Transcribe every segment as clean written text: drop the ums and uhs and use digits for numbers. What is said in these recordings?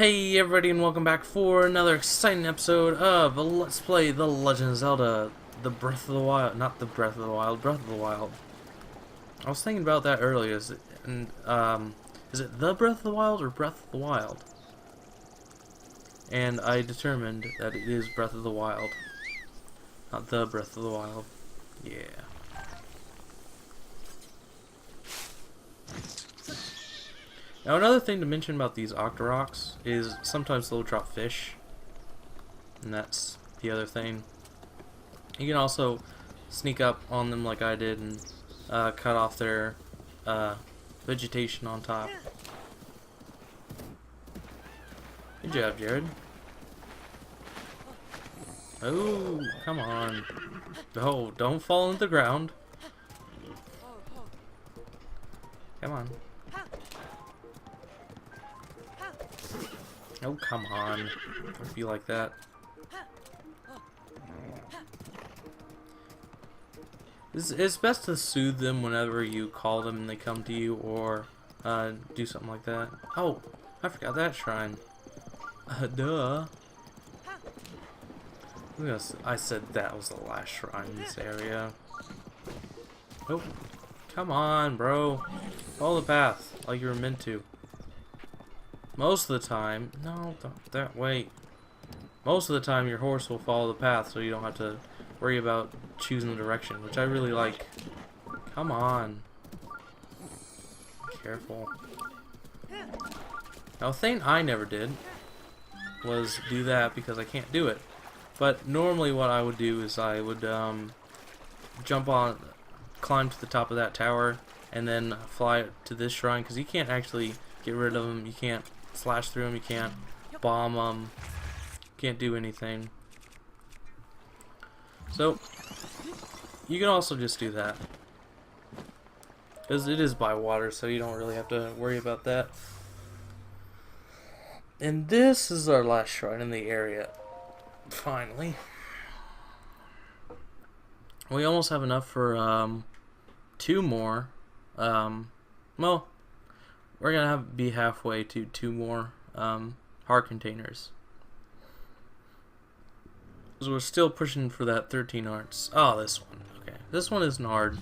Hey everybody, and welcome back for another exciting episode of Let's Play The Legend of Zelda, the Breath of the Wild, not the Breath of the Wild, Breath of the Wild. I was thinking about that earlier, is it the Breath of the Wild or Breath of the Wild? And I determined that it is Breath of the Wild, not the Breath of the Wild. Yeah. Now another thing to mention about these Octoroks is sometimes they'll drop fish. And that's the other thing. You can also sneak up on them like I did and cut off their vegetation on top. Good job, Jared. Oh, come on. Oh, don't fall into the ground. Come on. Oh, come on. Don't be like that. It's best to soothe them whenever you call them and they come to you, or do something like that. Oh, I forgot that shrine. Duh. I said that was the last shrine in this area. Oh, come on, bro. Follow the path like you were meant to. Most of the time, no, don't that way. Most of the time, your horse will follow the path, so you don't have to worry about choosing the direction, which I really like. Come on. Careful. Now, a thing I never did was do that because I can't do it. But normally, what I would do is I would climb to the top of that tower, and then fly to this shrine, because you can't actually get rid of them. You can't slash through them, you can't bomb them, can't do anything. So, you can also just do that. Because it is by water, so you don't really have to worry about that. And this is our last shrine in the area. Finally. We almost have enough for two more. Well, we're gonna be halfway to two more heart containers. So we're still pushing for that 13 hearts. Oh, this one. Okay, this one isn't hard.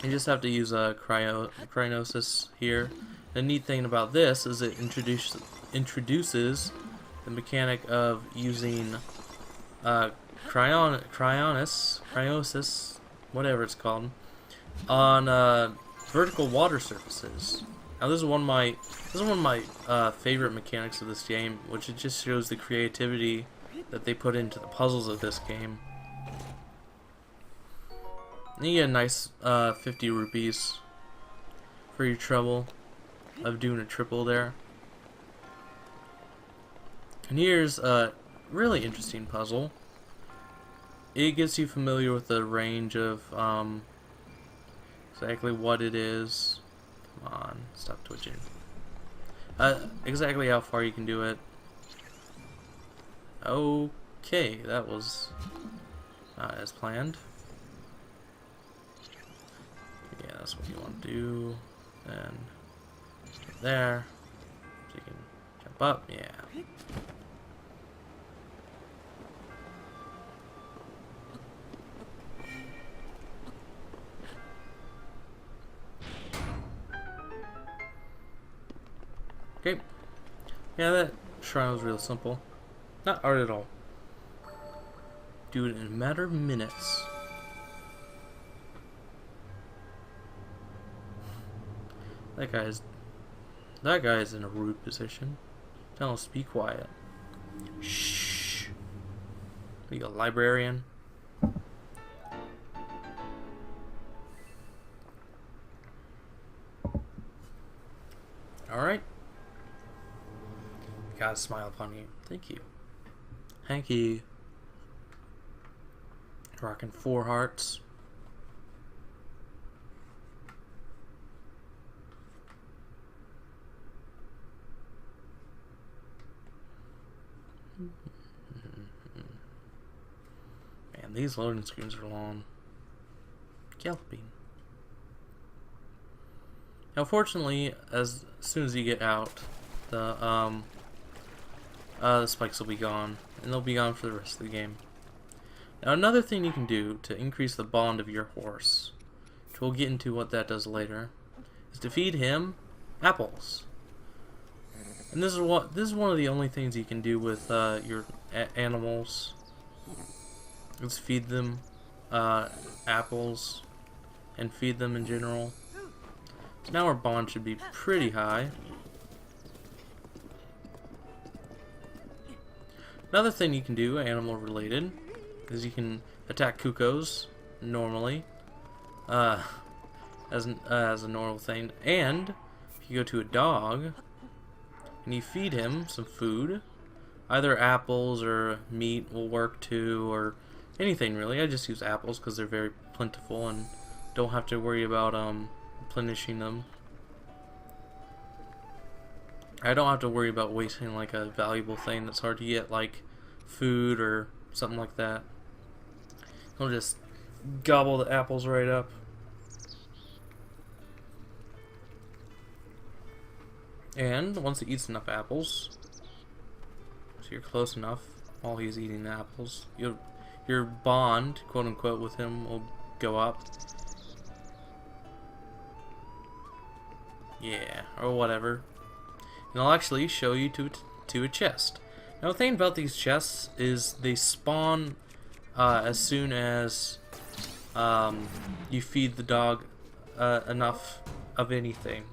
You just have to use a cryonosis here. The neat thing about this is it introduces the mechanic of using cryonosis, whatever it's called, on vertical water surfaces. Now this is one of my favorite mechanics of this game, which it just shows the creativity that they put into the puzzles of this game. And you get a nice 50 rupees for your trouble of doing a triple there. And here's a really interesting puzzle. It gets you familiar with the range of exactly what it is. Come on, stop twitching. Exactly how far you can do it. Okay, that was not as planned. Yeah, that's what you want to do. And there, so you can jump up. Yeah. Okay. Yeah, that shrine was real simple. Not hard at all. Do it in a matter of minutes. That guy is in a rude position. Tell him to be quiet. Shh. Are you a librarian? Alright. Got a smile upon you. Thank you. Thank you. Rocking 4 hearts. Man, these loading screens are long. Galloping. Now, fortunately, as soon as you get out, the spikes will be gone, and they'll be gone for the rest of the game. Now, another thing you can do to increase the bond of your horse, which we'll get into what that does later, is to feed him apples. And this is one of the only things you can do with your animals. Is feed them apples and feed them in general. So now our bond should be pretty high. Another thing you can do, animal related, is you can attack cuckoos normally, as a normal thing. And if you go to a dog and you feed him some food, either apples or meat will work too, or anything really. I just use apples because they're very plentiful and don't have to worry about replenishing them. I don't have to worry about wasting like a valuable thing that's hard to get, like food or something like that. I'll just gobble the apples right up. And once he eats enough apples, so you're close enough while he's eating the apples, your bond, quote unquote, with him will go up. Yeah, or whatever. And I'll actually show you to a chest. Now, the thing about these chests is they spawn as soon as you feed the dog enough of anything.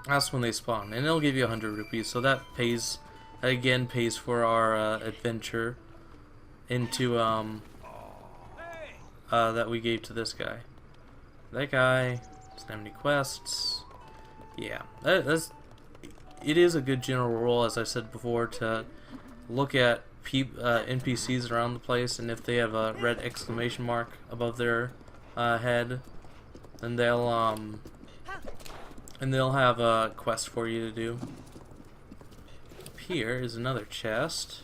That's when they spawn, and it'll give you 100 rupees. So that pays, again, pays for our adventure into that we gave to this guy. That guy doesn't have any quests. Yeah, it is a good general rule, as I said before, to look at NPCs around the place, and if they have a red exclamation mark above their head, then they'll have a quest for you to do. Up here is another chest,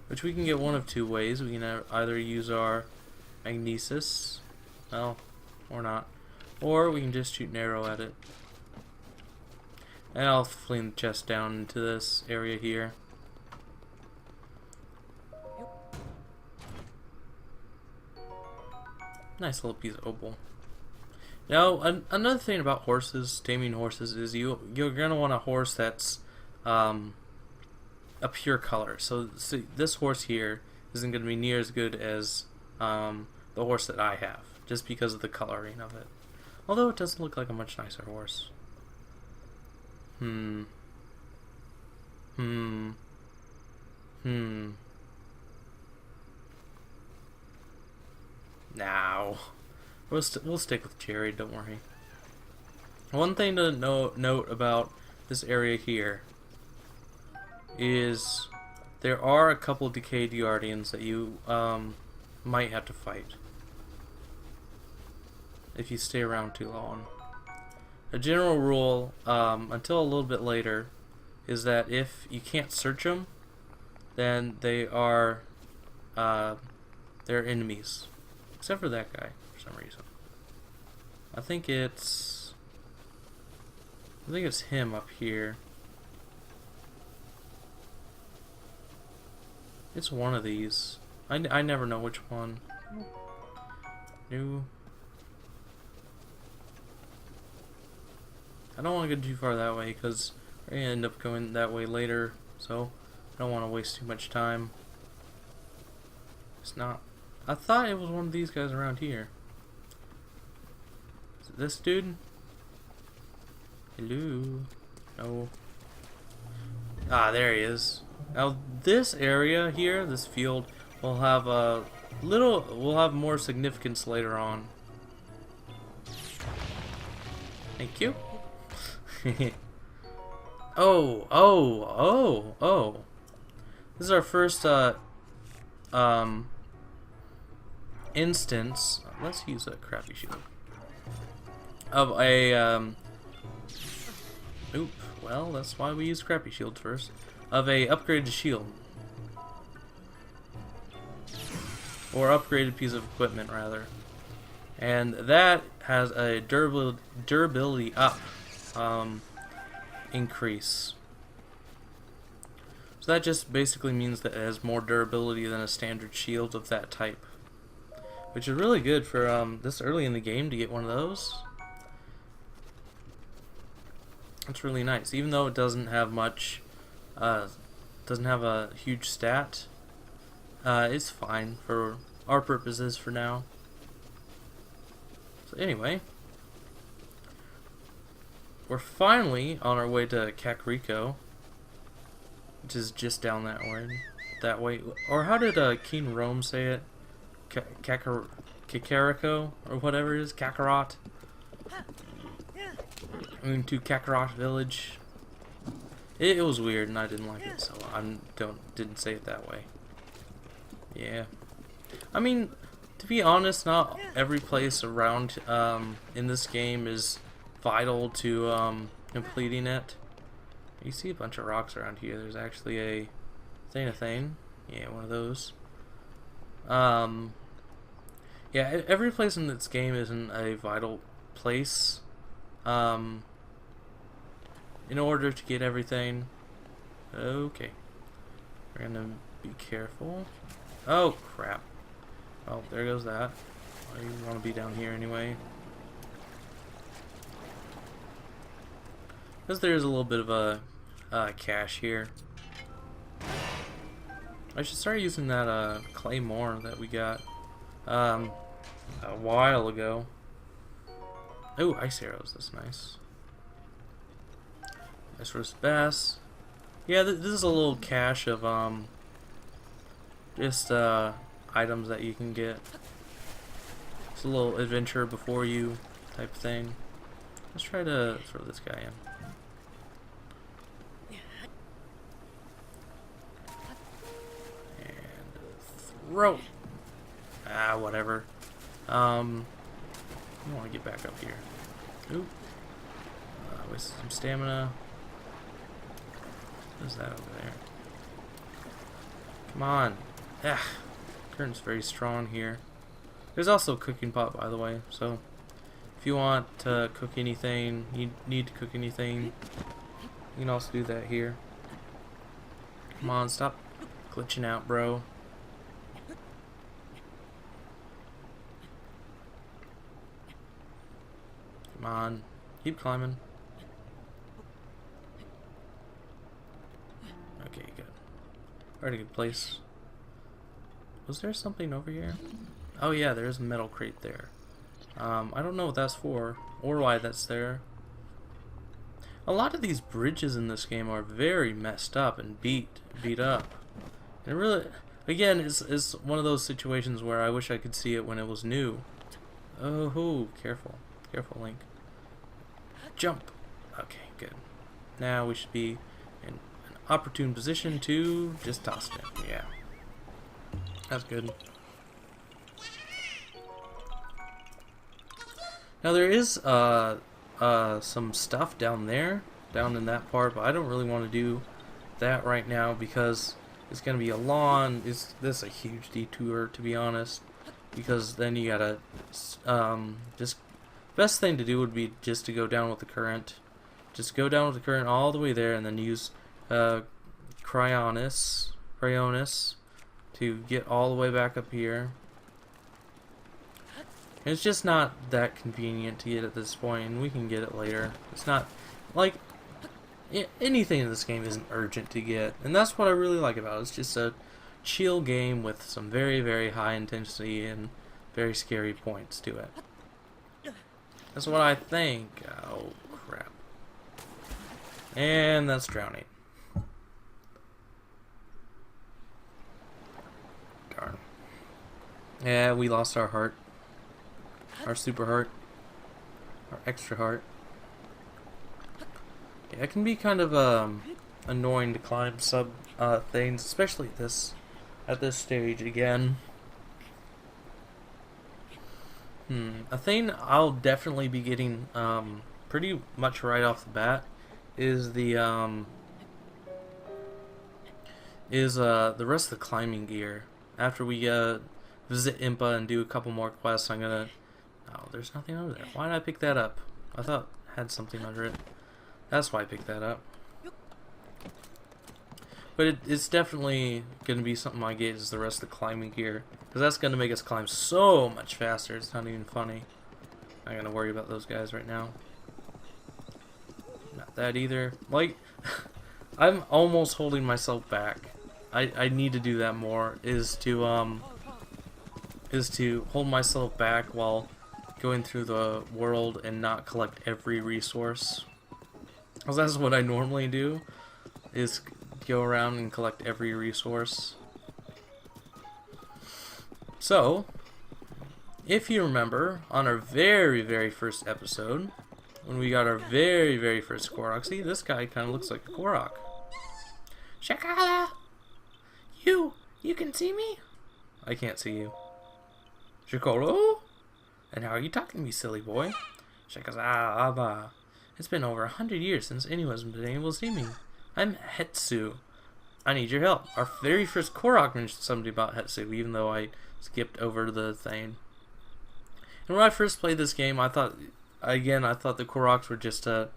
which we can get one of two ways. We can either use our magnesis, well, or not, or we can just shoot an arrow at it. And I'll fling the chest down into this area here. Nice little piece of opal. Now, another thing about horses, taming horses, is you're gonna want a horse that's a pure color. So this horse here isn't gonna be near as good as the horse that I have, just because of the coloring of it. Although it does look like a much nicer horse. Now, we'll stick with Jerry. Don't worry. One thing to note about this area here is there are a couple decayed guardians that you might have to fight if you stay around too long. A general rule, until a little bit later, is that if you can't search them, then they are they're enemies, except for that guy for some reason. I think it's him up here. It's one of these. I never know which one. New. I don't want to go too far that way because we're going to end up going that way later, so I don't want to waste too much time. It's not. I thought it was one of these guys around here. Is it this dude? Hello? No. Ah, there he is. Now this area here, this field, will have more significance later on. Thank you. Oh. This is our first instance. Let's use a crappy shield. Of a oop, well, that's why we use crappy shields first. Of a upgraded shield. Or upgraded piece of equipment rather. And that has a durability up increase. So that just basically means that it has more durability than a standard shield of that type, which is really good for this early in the game to get one of those. It's really nice, even though it doesn't have much, doesn't have a huge stat. It's fine for our purposes for now. So anyway, we're finally on our way to Kakariko, which is just down that way. Or how did Keen Rome say it? Kakariko or whatever it is, Kakarot. Going to Kakariko Village. It was weird and I didn't like it, so I didn't say it that way. Yeah, I mean, to be honest, not every place around in this game is vital to completing it. You see a bunch of rocks around here. There's actually a thing. Yeah, one of those. Yeah, every place in this game isn't a vital place. In order to get everything. Okay. We're gonna be careful. Oh, crap. Oh, there goes that. I want to be down here anyway. Because there's a little bit of a cache here. I should start using that claymore that we got a while ago. Oh, ice arrows. That's nice. Nice roast bass. Yeah, this is a little cache of just items that you can get. It's a little adventure before you type thing. Let's try to throw this guy in. And throw. Ah, whatever. I want to get back up here. Oop. Wasted some stamina. What is that over there? Come on. Ah, current's very strong here. There's also a cooking pot, by the way, so if you want to cook anything, you need to cook anything, you can also do that here. Come on, stop glitching out, bro. Come on, keep climbing. Okay, good. Already good place. Was there something over here? Oh yeah, there's a metal crate there. I don't know what that's for, or why that's there. A lot of these bridges in this game are very messed up and beat up. And it really, again, is one of those situations where I wish I could see it when it was new. Oh, careful. Careful, Link. Jump! Okay, good. Now we should be in an opportune position to just toss it. Yeah. That's good. Now there is some stuff down there, down in that part, but I don't really want to do that right now because it's gonna be this is a huge detour, to be honest, because then you gotta just best thing to do would be just to go down with the current. Just go down with the current all the way there, and then use Cryonis to get all the way back up here. It's just not that convenient to get at this point, and we can get it later. It's not like anything in this game isn't urgent to get, and that's what I really like about it. It's just a chill game with some very, very high intensity and very scary points to it. That's what I think. Oh crap! And that's drowning. Darn. Yeah, we lost our heart. Our super heart. Our extra heart. Yeah, it can be kind of annoying to climb things, especially at this stage again. A thing I'll definitely be getting pretty much right off the bat is the rest of the climbing gear. After we visit Impa and do a couple more quests, I'm gonna Oh, there's nothing under there. Why did I pick that up? I thought it had something under it. That's why I picked that up. But it's definitely going to be something I get is the rest of the climbing gear. Because that's going to make us climb so much faster. It's not even funny. I'm not going to worry about those guys right now. Not that either. Like, I'm almost holding myself back. I need to do that more. Is to hold myself back while going through the world and not collect every resource. Because that's what I normally do. Is go around and collect every resource. So, if you remember, on our very first episode, when we got our very first Korok, see, this guy kind of looks like a Korok. Shakala! You can see me? I can't see you. Shakolo? And how are you talking to me, silly boy? Shakaza. It's been over 100 years since anyone's been able to see me. I'm Hestu. I need your help. Our very first Korok mentioned something about Hestu, even though I skipped over the thing. And when I first played this game, I thought the Koroks were just a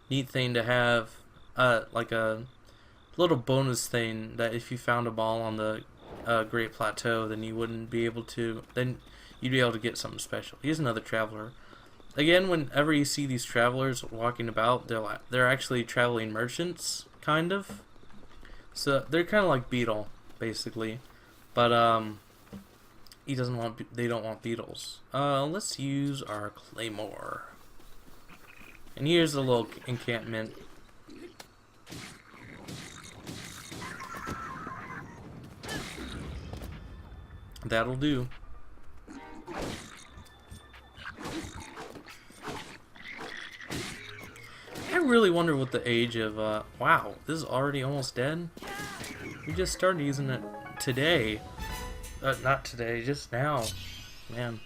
neat thing to have, like a little bonus thing that if you found a ball on the Great Plateau, then you wouldn't be able to. Then you'd be able to get something special. Here's another traveler. Again, whenever you see these travelers walking about, they're actually traveling merchants, kind of. So they're kind of like Beetle, basically, but they don't want beetles. Let's use our claymore. And here's a little encampment. That'll do. I really wonder what the age of, wow, this is already almost dead? We just started using it today. Not today, just now. Man.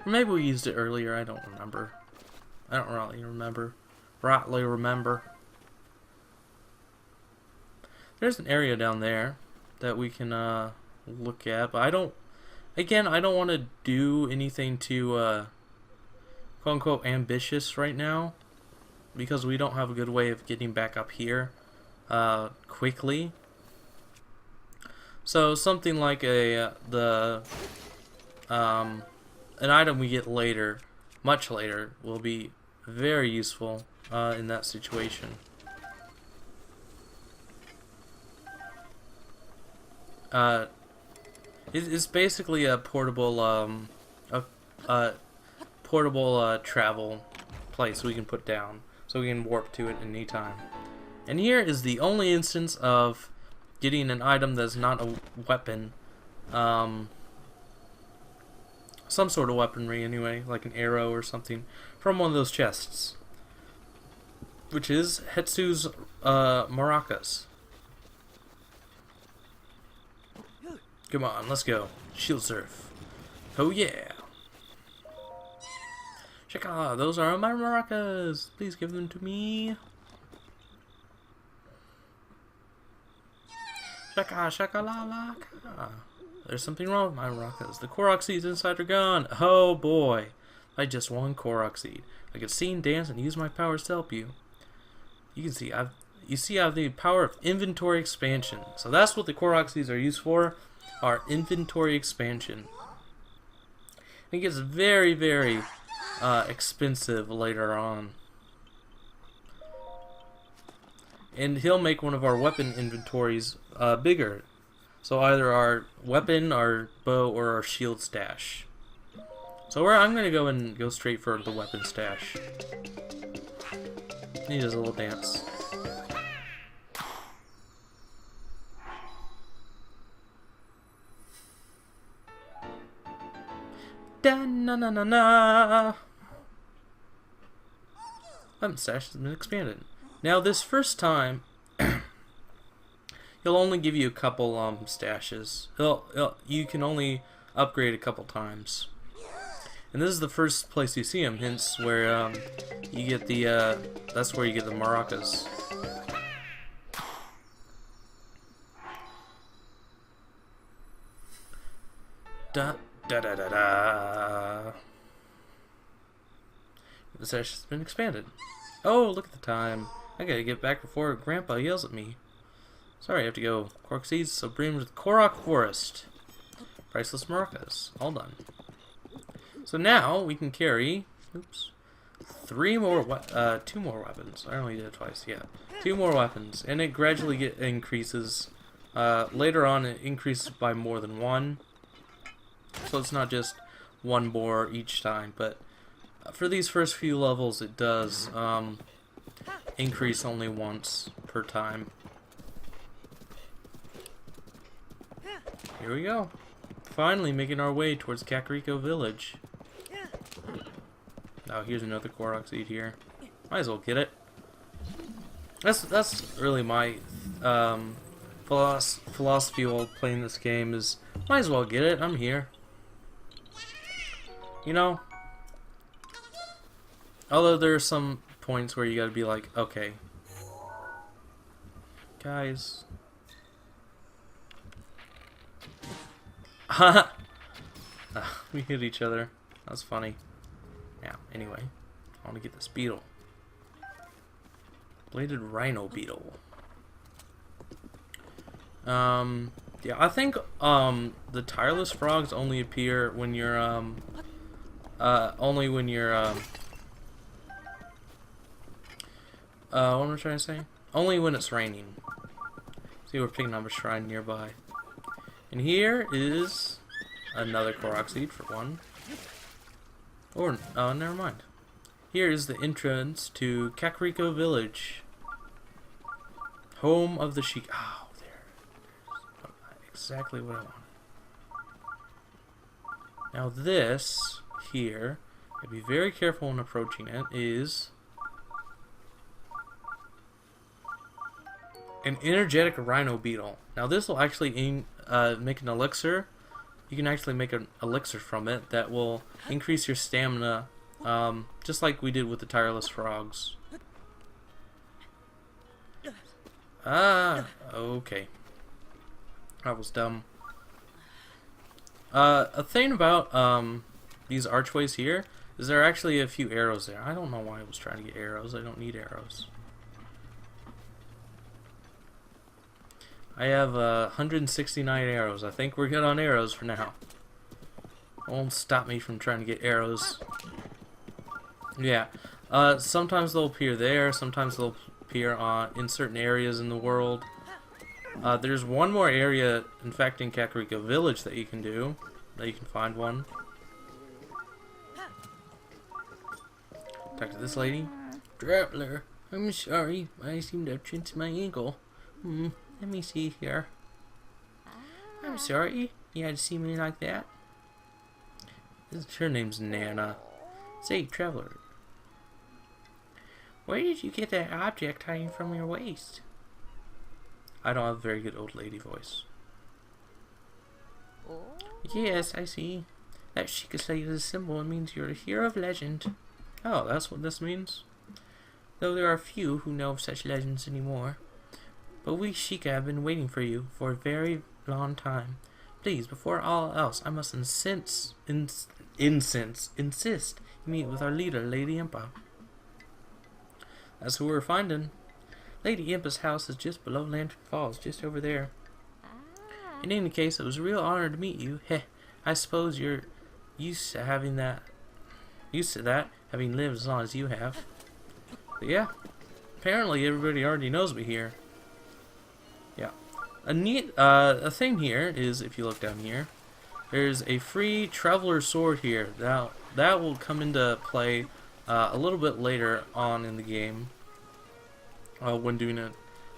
Or maybe we used it earlier, I don't remember. I don't really remember. There's an area down there that we can, look at, but I don't want to do anything too, quote-unquote ambitious right now, because we don't have a good way of getting back up here quickly. So something like an item we get later, much later, will be very useful in that situation. It's basically a portable travel place we can put down, so we can warp to it any time. And here is the only instance of getting an item that's not a weapon, some sort of weaponry anyway, like an arrow or something, from one of those chests, which is Hetsu's maracas. Come on, let's go. Shield surf. Oh yeah. Shaka, those are my maracas. Please give them to me. Shaka, shaka la la ka. There's something wrong with my maracas. The Korok seeds inside are gone. Oh boy. I just one Korok seed. I could sing, dance, and use my powers to help you. You can see I have the power of inventory expansion. So that's what the Korok seeds are used for. Our inventory expansion. It gets very expensive later on. And he'll make one of our weapon inventories bigger. So either our weapon, our bow, or our shield stash. So I'm going to go straight for the weapon stash. He does a little dance. Da-na-na-na-na. Weapon stash has been expanded. Now this first time, he'll only give you a couple stashes. You can only upgrade a couple times. And this is the first place you see him, hence where you get the that's where you get the maracas. Da Da da da da. The session's been expanded. Oh, look at the time. I gotta get back before Grandpa yells at me. Sorry, I have to go. Korok seeds, so bring them to the Korok Forest. Priceless maracas. All done. So now we can carry, oops, two more weapons. I only did it twice, yeah. 2 more weapons, and it gradually increases. Later on, it increases by more than 1. So it's not just 1 more each time, but for these first few levels, it does increase only once per time. Here we go. Finally making our way towards Kakariko Village. Oh, here's another Korok seed here. Might as well get it. That's really my philosophy while playing this game is might as well get it. I'm here. You know? Although there are some points where you gotta be like, okay. Guys. We hit each other. That's funny. Yeah, anyway. I want to get this beetle. Bladed rhino beetle. Yeah, I think the tireless frogs only appear when you're what am I trying to say? Only when it's raining. See, we're picking up a shrine nearby. And here is another Korok seed for 1. Or, never mind. Here is the entrance to Kakariko Village. Home of the Sheik. Oh, there's exactly what I want. Now this, here, gotta be very careful when approaching it, is an energetic rhino beetle. Now this will actually make an elixir. You can actually make an elixir from it that will increase your stamina, just like we did with the tireless frogs. Okay. That was dumb. A thing about these archways here is there are actually a few arrows there. I don't know why I was trying to get arrows. I don't need arrows. I have 169 arrows. I think we're good on arrows for now. It won't stop me from trying to get arrows. Yeah. Sometimes they'll appear there. Sometimes they'll appear in certain areas in the world. There's one more area, in fact, in Kakariko Village that you can do. That you can find one. Talk to this lady. Traveler, I'm sorry. I seem to have tripped my ankle. Let me see here. I'm sorry you had to see me like that. Her name's Nana. Say, traveler, where did you get that object hanging from your waist? I don't have a very good old lady voice. Yes, I see. That Shikasai is a symbol and means you're a hero of legend. Oh, that's what this means? Though there are few who know of such legends anymore. But we Sheikah have been waiting for you for a very long time. Please, before all else, I must insist you meet with our leader, Lady Impa. That's who we're finding. Lady Impa's house is just below Lantern Falls, just over there. In any case, it was a real honor to meet you. Heh, I suppose you're used to that, having lived as long as you have. But yeah, apparently everybody already knows me here. Yeah. A thing here is, if you look down here, there's a free Traveler Sword here. Now, that will come into play a little bit later on in the game when doing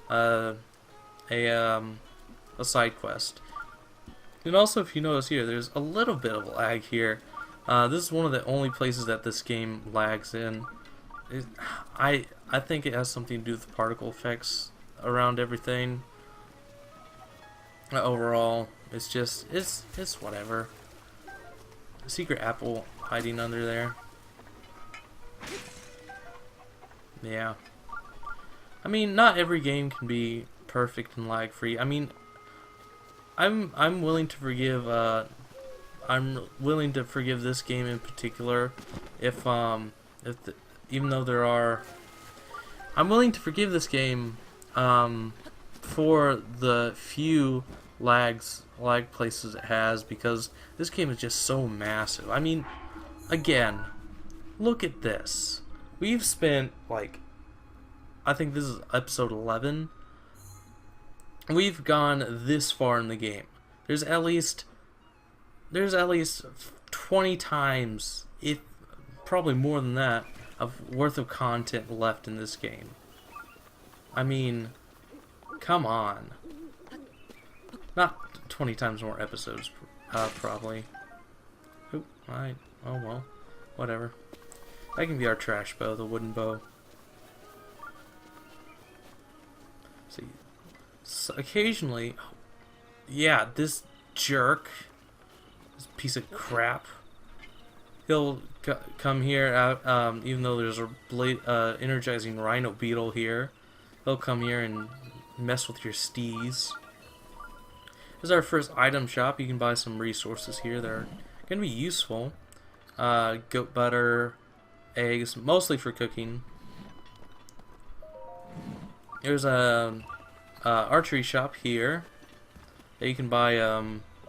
a side quest. And also, if you notice here, there's a little bit of lag here. This is one of the only places that this game lags in. I think it has something to do with the particle effects around everything. Overall, it's just, it's whatever. A secret apple hiding under there. Yeah. I mean, not every game can be perfect and lag free. I mean, I'm willing to forgive I'm willing to forgive this game in particular even though there are, I'm willing to forgive this game for the few lag places it has, because this game is just so massive. I mean, again, look at this. We've spent, like, I think this is episode 11. We've gone this far in the game. There's at least 20 times, if probably more than that, worth of content left in this game. I mean, come on. Not 20 times more episodes, probably. Oop, alright. Oh well. Whatever. That can be our trash bow, the wooden bow. See. So occasionally... Yeah, this jerk. This piece of crap. He'll come here, even though there's a energizing rhino beetle here. He'll come here and mess with your stees. This is our first item shop. You can buy some resources here that are going to be useful. Goat butter, eggs, mostly for cooking. There's a archery shop here that you can buy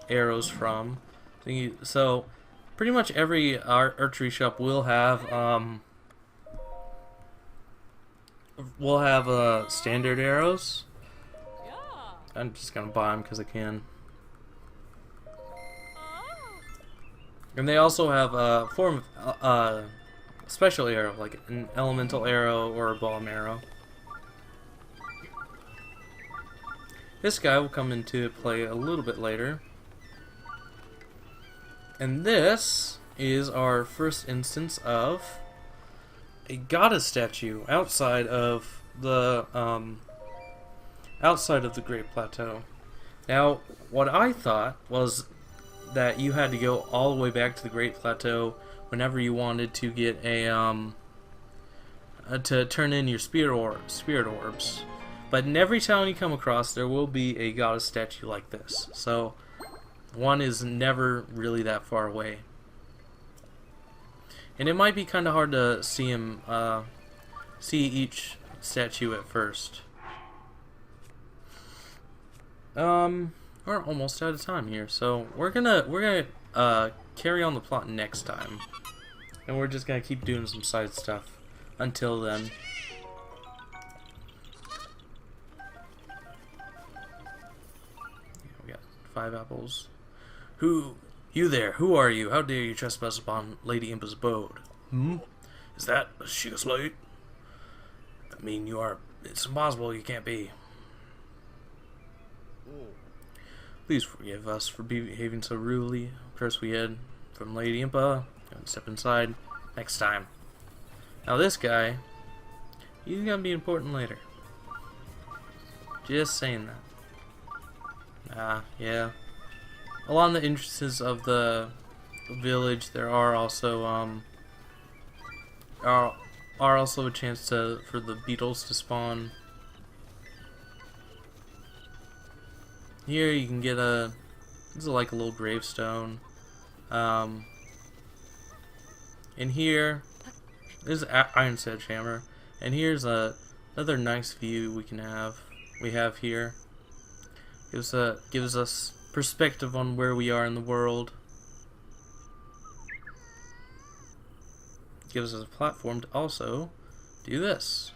arrows from. So pretty much every archery shop will have standard arrows. I'm just gonna buy them because I can. And they also have a form of special arrow, like an elemental arrow or a bomb arrow. This guy will come into play a little bit later. And this is our first instance of a goddess statue outside of the Great Plateau. Now, what I thought was that you had to go all the way back to the Great Plateau whenever you wanted to get a to turn in your spirit orbs. But in every town you come across, there will be a goddess statue like this. So one is never really that far away. And it might be kind of hard to see each statue at first. We're almost out of time here, so we're gonna carry on the plot next time, and we're just gonna keep doing some side stuff until then. We got 5 apples. You there? Who are you? How dare you trespass upon Lady Impa's abode? Is that a Shiga slate? I mean, you are. It's impossible. You can't be. Please forgive us for behaving so rudely. Of course, we hid from Lady Impa. Step inside next time. Now this guy, he's gonna be important later. Just saying that. Yeah. Along the entrances of the village, there are also are also a chance for the beetles to spawn. Here you can get this is like a little gravestone. And here there's an iron sledgehammer, and here's another nice view we have here. Gives us perspective on where we are in the world. Gives us a platform to also do this.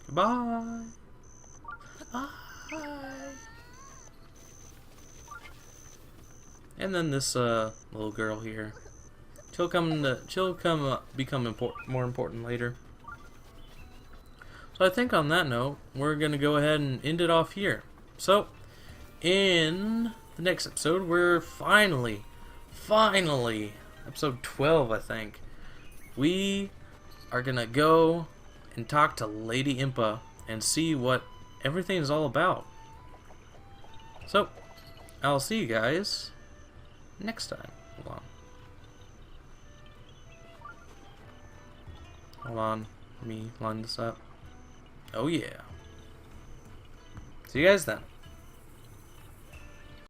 Goodbye. Bye. And then this little girl here. She'll become more important later. So I think on that note, we're gonna go ahead and end it off here. So in the next episode, we're finally, episode 12, I think. We are gonna go and talk to Lady Impa and see what everything is all about. So, I'll see you guys next time. Hold on. Let me line this up. Oh yeah. See you guys then.